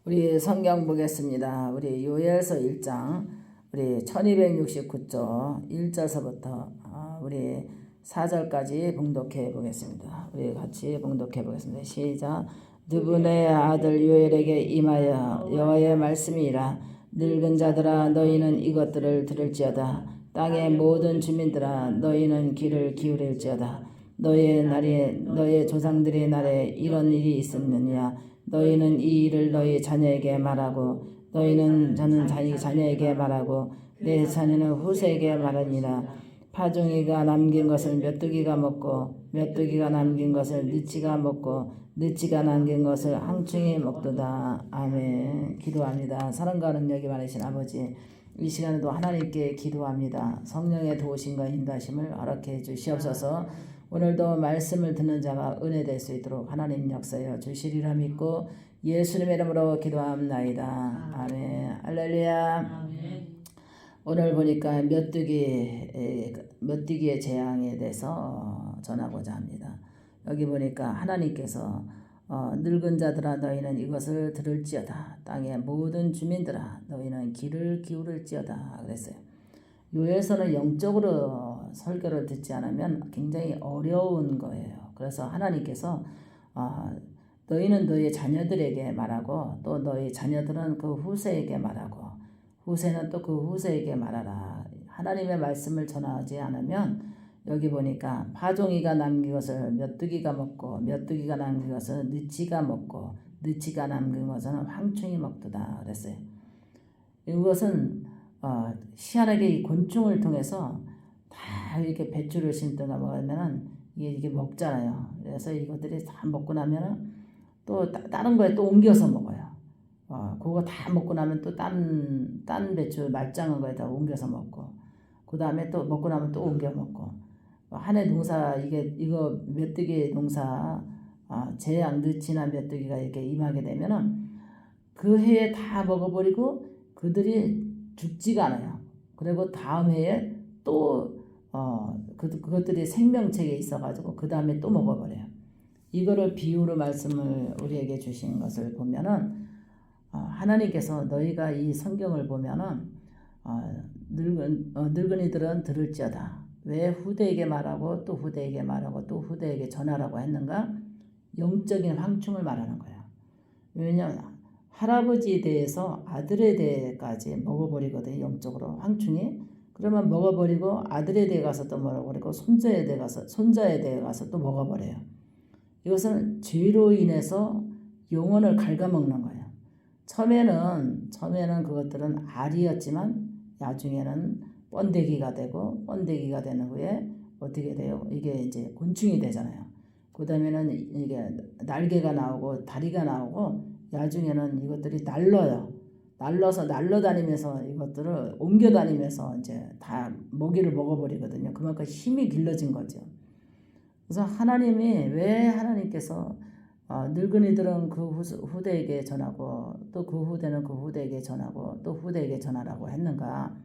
우리 성경 보겠습니다. 우리 요엘서 1장 우리 1269쪽 1절서부터 우리 4절까지 봉독해 보겠습니다. 우리 같이 봉독해 보겠습니다. 시작. 누분의 아들 요엘에게 임하여 여호와의 말씀이라. 늙은 자들아 너희는 이것들을 들을지어다. 땅의 모든 주민들아 너희는 귀를 기울일지어다. 너의 조상들의 날에 이런 일이 있었느냐. 너희는 이 일을 너희 자녀에게 말하고 너희는 저는 자녀에게 말하고 내 자녀는 후세에게 말하니라. 파종이가 남긴 것을 메뚜기가 먹고 메뚜기가 남긴 것을 느치가 먹고 느치가 남긴 것을 항충이 먹도다. 아멘. 기도합니다. 사랑과 능력이 많으신 아버지, 이 시간에도 하나님께 기도합니다. 성령의 도우심과 인도하심을 허락해 주시옵소서. 오늘도 말씀을 듣는 자가 은혜될 수 있도록 하나님 역사여 주시리라 믿고 예수님의 이름으로 기도합나이다. 아멘. 할렐루야. 오늘 보니까 메뚜기의 재앙에 대해서 전하고자 합니다. 여기 보니까 하나님께서 늙은 자들아 너희는 이것을 들을지어다. 땅의 모든 주민들아 너희는 귀를 기울일지어다 그랬어요. 요엘서는 영적으로 설교를 듣지 않으면 굉장히 어려운 거예요. 그래서 하나님께서 너희는 너희 자녀들에게 말하고 또 너희 자녀들은 그 후세에게 말하고 후세는 또 그 후세에게 말하라. 하나님의 말씀을 전하지 않으면 여기 보니까 파종이가 남긴 것을 메뚜기가 먹고 메뚜기가 남긴 것을 느치가 먹고 느치가 남긴 것은 황충이 먹도다 그랬어요. 이것은 희한하게 이 곤충을 통해서 다 이렇게 배추를 심든가 먹으면은 이게 먹잖아요. 그래서 이것들이 다 먹고 나면은 또 다른 거에 또 옮겨서 먹어요. 그거 다 먹고 나면 또 딴 배추 말짱한 거에다 옮겨서 먹고, 그 다음에 또 먹고 나면 또 옮겨 먹고. 한 해 농사 이거 메뚜기 농사 재앙 느치나 메뚜기가 이렇게 임하게 되면은 그 해에 다 먹어버리고 그들이 죽지가 않아요. 그리고 다음 해에 또 그것들이 생명체에 있어가지고 그 다음에 또 먹어버려요. 이거를 비유로 말씀을 우리에게 주신 것을 보면은 하나님께서 너희가 이 성경을 보면은 늙은이들은 들을지어다. 왜 후대에게 말하고 또 후대에게 말하고 또 후대에게 전하라고 했는가? 영적인 황충을 말하는 거예요. 왜냐하면 할아버지에 대해서 아들에 대해까지 먹어버리거든요. 영적으로 황충이. 그러면 먹어버리고 아들에 대해 가서 또 먹어버리고 손자에 대해 가서 또 먹어버려요. 이것은 죄로 인해서 영혼을 갉아먹는 거예요. 처음에는 그것들은 알이었지만 나중에는 번데기가 되고 번데기가 되는 후에 어떻게 돼요? 이게 이제 곤충이 되잖아요. 그 다음에는 이게 날개가 나오고 다리가 나오고 나중에는 이것들이 날라다니면서 이것들을 옮겨다니면서 이제 다 먹이를 먹어버리거든요. 그만큼 힘이 길러진 거죠. 그래서 왜 하나님께서 늙은이들은 그 후대에게 전하고 또 그 후대는 그 후대에게 전하고 또 후대에게 전하라고 했는가?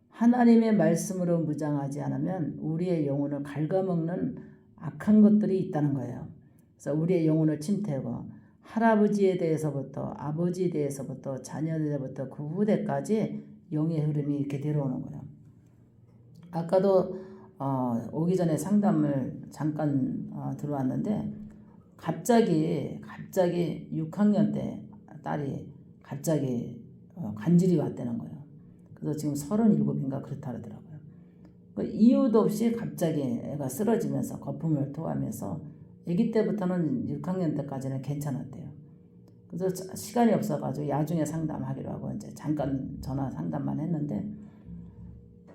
하나님의 말씀으로 무장하지 않으면 우리의 영혼을 갉아먹는 악한 것들이 있다는 거예요. 그래서 우리의 영혼을 침태하고 할아버지에 대해서부터 아버지에 대해서부터 자녀들부터 그 후대까지 영의 흐름이 이렇게 내려오는 거예요. 아까도 오기 전에 상담을 잠깐 들어왔는데 갑자기 6학년 때 딸이 갑자기 간질이 왔다는 거예요. 그래서 지금 37인가 그렇다 그러더라고요. 그 이유도 없이 갑자기 애가 쓰러지면서 거품을 토하면서 아기 때부터는 6학년 때까지는 괜찮았대요. 그래서 시간이 없어가지고 야중에 상담하기로 하고 이제 잠깐 전화 상담만 했는데,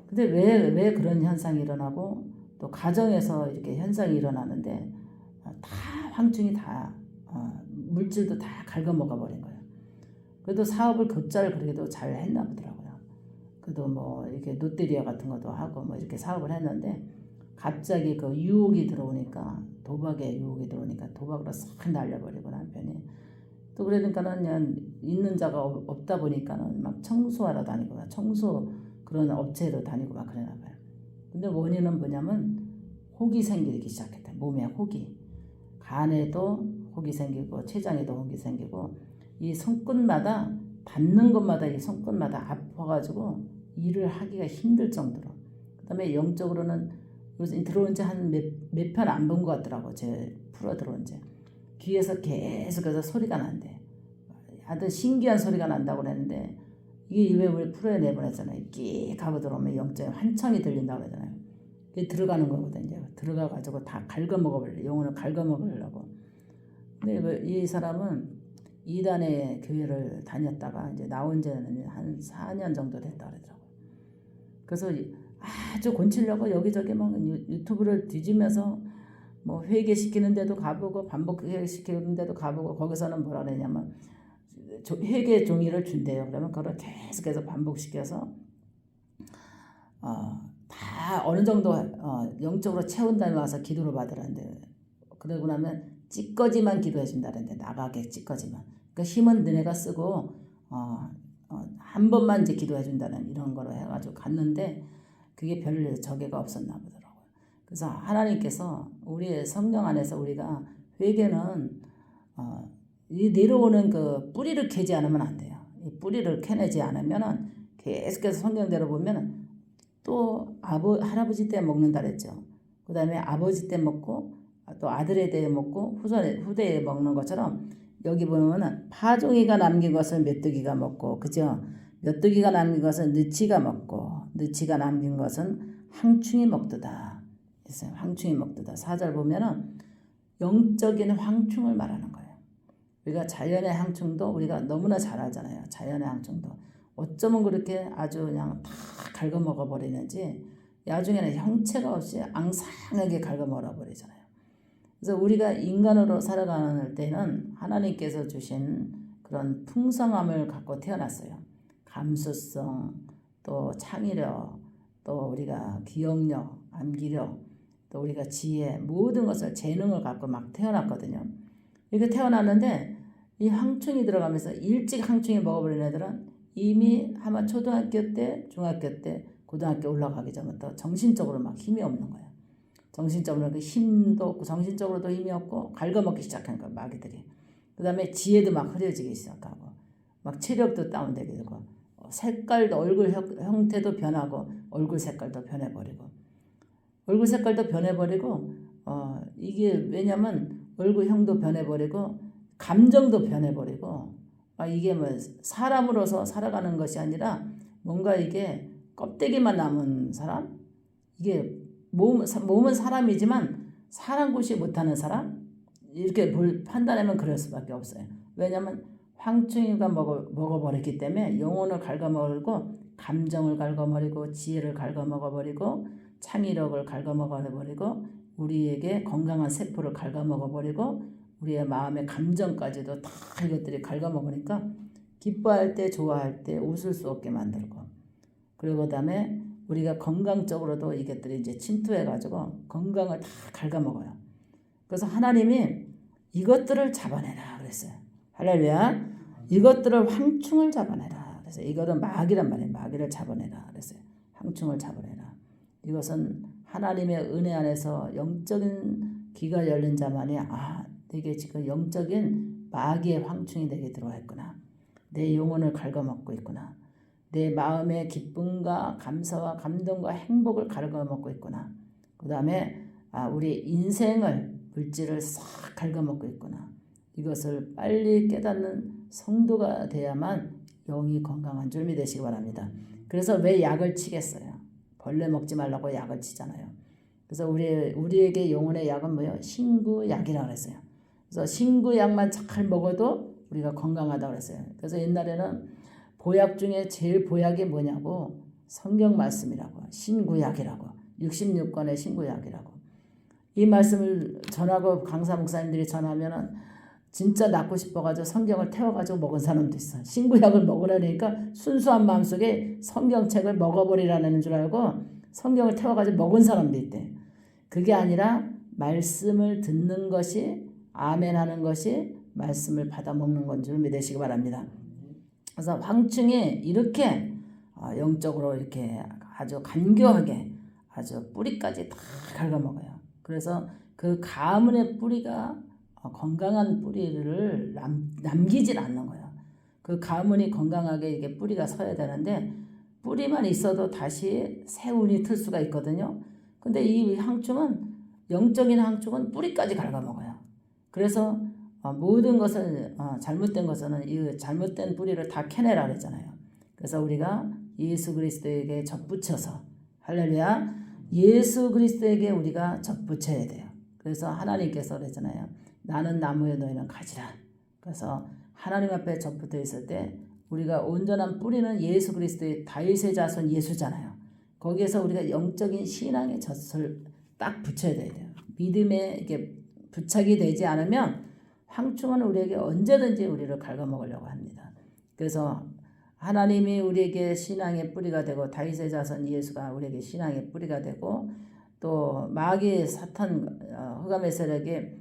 근데 왜 그런 현상이 일어나고 또 가정에서 이렇게 현상이 일어나는데 다 황충이 다 물질도 다 갉아먹어 버린 거예요. 그래도 사업을 급자를 그래도 잘 했나 보더라고요. 그래도 뭐 이렇게 롯데리아 같은 것도 하고 뭐 이렇게 사업을 했는데 갑자기 그 유혹이 들어오니까 도박에 유혹이 들어오니까 도박으로 싹 날려버리고 남편이 또 그러니까는 그냥 있는 자가 없다 보니까는 막 청소하러 다니고 청소 그런 업체로 다니고 막 그러나 봐요. 근데 원인은 뭐냐면 혹이 생기기 시작했다. 몸에 혹이. 간에도 혹이 생기고 췌장에도 혹이 생기고 이 손끝마다 닿는 것마다 이 손끝마다 아파가지고 일을 하기가 힘들 정도로. 그다음에 영적으로는 요즘 들어온 지 한 몇 편 안 본 것 같더라고. 제 풀어 들어온 지. 귀에서 계속해서 소리가 난대. 하여튼 신기한 소리가 난다고 그랬는데 이게 왜 우리 풀어에 내보냈잖아요. 끼익 하고 들어오면 영적인 환청이 들린다고 그러잖아요. 이게 들어가는 거거든요. 들어가가지고 다 갉아먹어버려. 영혼을 갉아먹으려고. 근데 이 사람은 이단의 교회를 다녔다가 이제 나온 지는 한 4년 정도 됐다 그러더라고요. 그래서 아주 곤치려고 여기저기 막 유튜브를 뒤지면서 뭐 회개시키는 데도 가보고 반복 회개시키는 데도 가보고 거기서는 뭐라 그러냐면 회개 종이를 준대요. 그러면 그걸 계속해서 반복시켜서 다 어느 정도 영적으로 채운 다음에 와서 기도를 받으라는데 그러고 나면 찌꺼지만 기도해 준다는데 나가게 찌꺼지만 그 힘은 너네가 쓰고 한 번만 이제 기도해 준다는 이런 거로 해가지고 갔는데 그게 별 저개가 없었나 보더라고요. 그래서 하나님께서 우리의 성령 안에서 우리가 회개는 이 내려오는 그 뿌리를 캐지 않으면 안 돼요. 이 뿌리를 캐내지 않으면은 계속해서 성경대로 보면은 또 할아버지 때 먹는다 그랬죠. 그 다음에 아버지 때 먹고 또 아들에 대해 먹고 후대에 먹는 것처럼 여기 보면은 파종이가 남긴 것을 메뚜기가 먹고 그죠? 메뚜기가 남긴 것은 느치가 먹고 느치가 남긴 것은 황충이 먹도다. 그래서 황충이 먹도다. 4절 보면은 영적인 황충을 말하는 거예요. 우리가 자연의 황충도 우리가 너무나 잘 알잖아요. 자연의 황충도 어쩌면 그렇게 아주 그냥 다 갉아먹어 버리는지 나중에는 형체가 없이 앙상하게 갉아먹어 버리잖아요. 그래서 우리가 인간으로 살아가는 때는 하나님께서 주신 그런 풍성함을 갖고 태어났어요. 감수성, 또 창의력, 또 우리가 기억력, 암기력, 또 우리가 지혜, 모든 것을 재능을 갖고 막 태어났거든요. 이렇게 태어났는데 이 황충이 들어가면서 일찍 황충이 먹어버린 애들은 이미 아마 초등학교 때, 중학교 때, 고등학교 올라가기 전부터 정신적으로 막 힘이 없는 거예요. 정신적으로 그 힘도 없고 정신적으로도 힘이 없고 갉아먹기 시작한 거예요. 마귀들이. 그 다음에 지혜도 막 흐려지기 시작하고 막 체력도 다운되게 되고 색깔도 얼굴 형태도 변하고 얼굴 색깔도 변해버리고 얼굴 색깔도 변해버리고 이게 왜냐면 얼굴형도 변해버리고 감정도 변해버리고 이게 뭐 사람으로서 살아가는 것이 아니라 뭔가 이게 껍데기만 남은 사람 이게 몸은 사람이지만 사람 구시 못하는 사람 이렇게 판단하면 그럴 수밖에 없어요. 왜냐하면 황충이가 먹어버렸기 때문에 영혼을 갉아먹고 감정을 갉아먹고 지혜를 갉아먹어버리고 창의력을 갉아먹어버리고 우리에게 건강한 세포를 갉아먹어버리고 우리의 마음의 감정까지도 다 이것들이 갉아먹으니까 기뻐할 때 좋아할 때 웃을 수 없게 만들고 그리고 그다음에 우리가 건강적으로도 이것들이 이제 침투해가지고 건강을 다 갉아먹어요. 그래서 하나님이 이것들을 잡아내라 그랬어요. 할렐루야. 이것들을 황충을 잡아내라. 그래서 이거는 마귀란 말이에요. 마귀를 잡아내라 그랬어요. 황충을 잡아내라. 이것은 하나님의 은혜 안에서 영적인 귀가 열린 자만이 내게 지금 영적인 마귀의 황충이 내게 들어와 있구나. 내 영혼을 갉아먹고 있구나. 내 마음의 기쁨과 감사와 감동과 행복을 갉아먹고 있구나. 그 다음에 우리 인생을 물질을 싹 갉아먹고 있구나. 이것을 빨리 깨닫는 성도가 돼야만 영이 건강한 줄 믿으시기 바랍니다. 그래서 왜 약을 치겠어요? 벌레 먹지 말라고 약을 치잖아요. 그래서 우리에게 영혼의 약은 뭐예요? 신구약이라고 그랬어요. 그래서 신구약만 잘 먹어도 우리가 건강하다고 그랬어요. 그래서 옛날에는 보약 중에 제일 보약이 뭐냐고 성경 말씀이라고 신구약이라고 66권의 신구약이라고 이 말씀을 전하고 강사 목사님들이 전하면은 진짜 낫고 싶어가지고 성경을 태워가지고 먹은 사람도 있어. 신구약을 먹으라니까 순수한 마음속에 성경책을 먹어버리라는 줄 알고 성경을 태워가지고 먹은 사람도 있대. 그게 아니라 말씀을 듣는 것이 아멘 하는 것이 말씀을 받아 먹는 건 줄 믿으시기 바랍니다. 그래서 황충이 이렇게 영적으로 이렇게 아주 간교하게 아주 뿌리까지 다 갉아먹어요. 그래서 그 가문의 뿌리가 건강한 뿌리를 남기질 않는 거예요. 그 가문이 건강하게 이게 뿌리가 서야 되는데 뿌리만 있어도 다시 새 운이 틀 수가 있거든요. 근데 이 항충은 영적인 항충은 뿌리까지 갉아먹어요. 그래서 모든 것을 잘못된 것은 이 잘못된 뿌리를 다 캐내라 그랬잖아요. 그래서 우리가 예수 그리스도에게 접붙여서 할렐루야 예수 그리스도에게 우리가 접붙여야 돼요. 그래서 하나님께서 그랬잖아요. 나는 나무에 너희는 가지라. 그래서 하나님 앞에 접붙어 있을 때 우리가 온전한 뿌리는 예수 그리스도의 다윗의 자손 예수잖아요. 거기에서 우리가 영적인 신앙의 젖을 딱 붙여야 돼요. 믿음에 이게 부착이 되지 않으면 황충은 우리에게 언제든지 우리를 갉아먹으려고 합니다. 그래서 하나님이 우리에게 신앙의 뿌리가 되고 다윗의 자손 예수가 우리에게 신앙의 뿌리가 되고 또 마귀 사탄 흑암의 세력이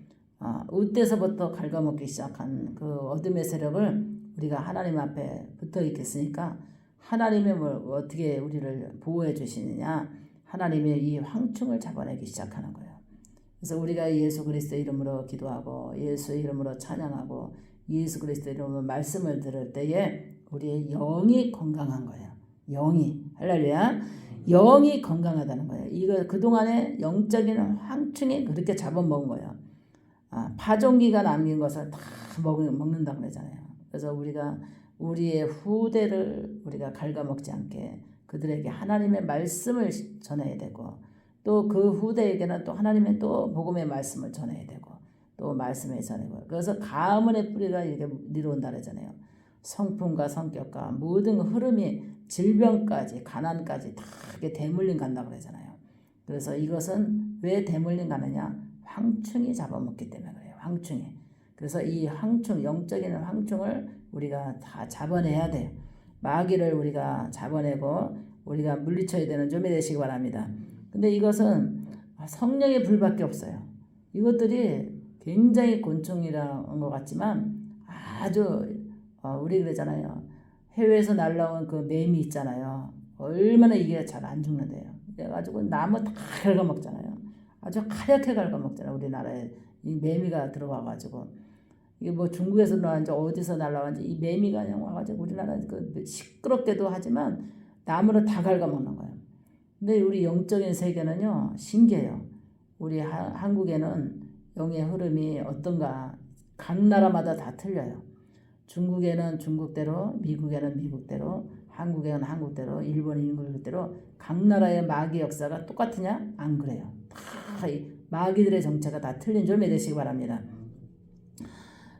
우때서부터 갉아먹기 시작한 그 어둠의 세력을 우리가 하나님 앞에 붙어 있겠으니까 하나님이 어떻게 우리를 보호해 주시느냐 하나님이 이 황충을 잡아내기 시작하는 거예요. 그래서 우리가 예수 그리스도 이름으로 기도하고 예수 이름으로 찬양하고 예수 그리스도 이름으로 말씀을 들을 때에 우리의 영이 건강한 거예요. 영이 할렐루야 영이 건강하다는 거예요. 이거 그동안에 영적인 황충이 그렇게 잡아먹은 거예요. 파종기가 남긴 것을 다 먹는다고 그러잖아요. 그래서 우리가 우리의 후대를 우리가 갉아먹지 않게 그들에게 하나님의 말씀을 전해야 되고 또 그 후대에게는 또 하나님의 또 복음의 말씀을 전해야 되고 또 말씀을 전하고 그래서 가문의 뿌리가 이렇게 내려온다 그러잖아요. 성품과 성격과 모든 흐름이 질병까지 가난까지 다 이렇게 대물림 간다고 그러잖아요. 그래서 이것은 왜 대물림 가느냐? 황충이 잡아먹기 때문에 그래요. 황충이. 그래서 이 황충, 영적인 황충을 우리가 다 잡아내야 돼요. 마귀를 우리가 잡아내고 우리가 물리쳐야 되는 좀이 되시기 바랍니다. 근데 이것은 성령의 불밖에 없어요. 이것들이 굉장히 곤충이라는 것 같지만 아주 우리 그러잖아요. 해외에서 날라온 그 매미 있잖아요. 얼마나 이게 잘 안 죽는데요. 그래가지고 나무 다 갉아먹잖아요. 아주 하얗게 갉아먹잖아요. 우리나라에 이 매미가 들어와가지고 이게 뭐 중국에서 나왔는지 어디서 날라왔는지 이 매미가 그냥 와가지고 우리나라 그 시끄럽게도 하지만 나무를 다 갉아먹는 거예요. 근데 우리 영적인 세계는요 신기해요. 우리 한국에는 영의 흐름이 어떤가 각 나라마다 다 틀려요. 중국에는 중국대로, 미국에는 미국대로, 한국에는 한국대로, 일본은 일본대로 각 나라의 마귀 역사가 똑같으냐? 안 그래요. 다 마귀들의 정체가 다 틀린 줄 믿으시기 바랍니다.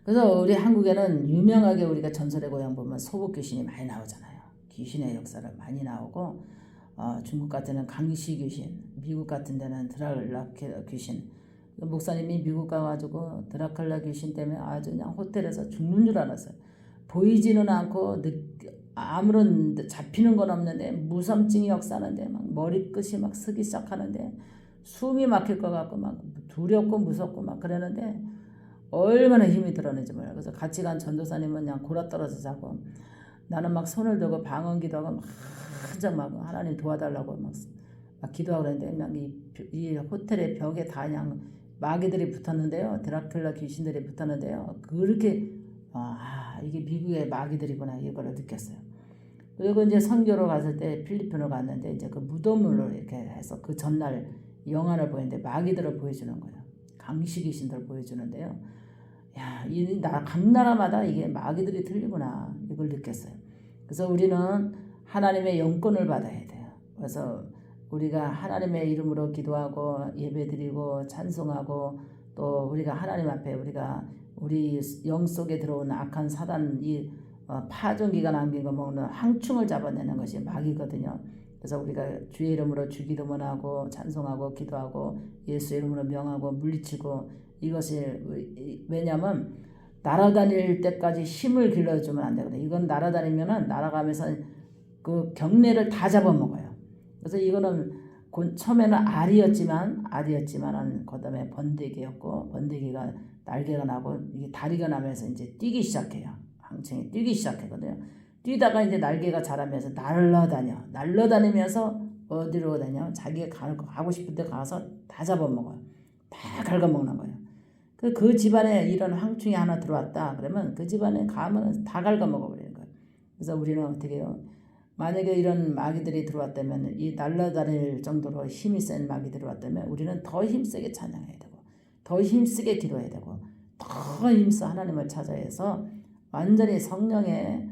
그래서 우리 한국에는 유명하게 우리가 전설의 고향 보면 소복 귀신이 많이 나오잖아요. 귀신의 역사를 많이 나오고 중국 같은 데는 강시 귀신, 미국 같은 데는 드라큘라 귀신. 목사님이 미국 가가지고 드라큘라 귀신 때문에 아주 그냥 호텔에서 죽는 줄 알았어요. 보이지는 않고 아무런 잡히는 건 없는데 무섬증이 역사하는데 막 머리끝이 막 쓰기 시작하는데 숨이 막힐 것 같고 막 두렵고 무섭고 막 그러는데 얼마나 힘이 들었는지 몰라요. 그래서 같이 간 전도사님은 그냥 골아떨어져 자고 나는 막 손을 들고 방언기도 하고 막 한장 막 하나님 도와달라고 막 기도하고 그랬는데 그냥 이 호텔의 벽에 다 그냥 마귀들이 붙었는데요. 드라큘라 귀신들이 붙었는데요. 그렇게 이게 미국의 마귀들이구나 이걸 느꼈어요. 그리고 이제 선교로 갔을 때 필리핀으로 갔는데 이제 그 무덤으로 이렇게 해서 그 전날 영화를 보이는데 마귀들을 보여주는 거예요. 강시 귀신들을 보여주는데요. 야, 각 나라마다 이게 마귀들이 틀리구나 이걸 느꼈어요. 그래서 우리는 하나님의 영권을 받아야 돼요. 그래서 우리가 하나님의 이름으로 기도하고 예배드리고 찬송하고 또 우리가 하나님 앞에 우리 영 속에 들어오는 악한 사단 이 파종기가 남긴 거 먹는 항충을 잡아내는 것이 마귀거든요. 그래서 우리가 주의 이름으로 주기도문 하고 찬송하고 기도하고 예수 이름으로 명하고 물리치고 이것이 왜냐하면 날아다닐 때까지 힘을 길러주면 안 되거든요. 이건 날아다니면은 날아가면서 그 경례를 다 잡아먹어요. 그래서 이거는 처음에는 알이었지만은 그다음에 번데기였고 번데기가 날개가 나고 이게 다리가 나면서 이제 뛰기 시작해요. 항층이 뛰기 시작하거든요. 뛰다가 이제 날개가 자라면서 날라다니면서 어디로 다녀? 자기가 가고 싶은 데 가서 다 잡아먹어요. 다 갉아먹는 거예요. 그 집안에 이런 황충이 하나 들어왔다 그러면 그 집안에 가면 다 갉아먹어버리는 거예요. 그래서 우리는 어떻게 해요? 만약에 이런 마귀들이 들어왔다면, 이 날라다닐 정도로 힘이 센 마귀들이 들어왔다면 우리는 더 힘세게 찬양해야 되고 더 힘쓰게 기도해야 되고 더 힘써 하나님을 찾아야 해서 완전히 성령의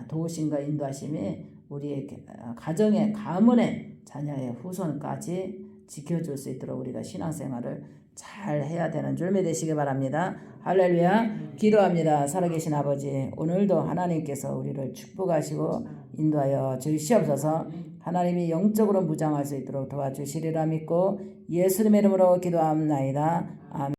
도우심과 인도하심이 우리의 가정의 가문의 자녀의 후손까지 지켜줄 수 있도록 우리가 신앙생활을 잘 해야 되는 줄 믿으시기 바랍니다. 할렐루야. 기도합니다. 살아계신 아버지, 오늘도 하나님께서 우리를 축복하시고 인도하여 주시옵소서. 하나님이 영적으로 무장할 수 있도록 도와주시리라 믿고 예수님의 이름으로 기도합나이다. 아멘.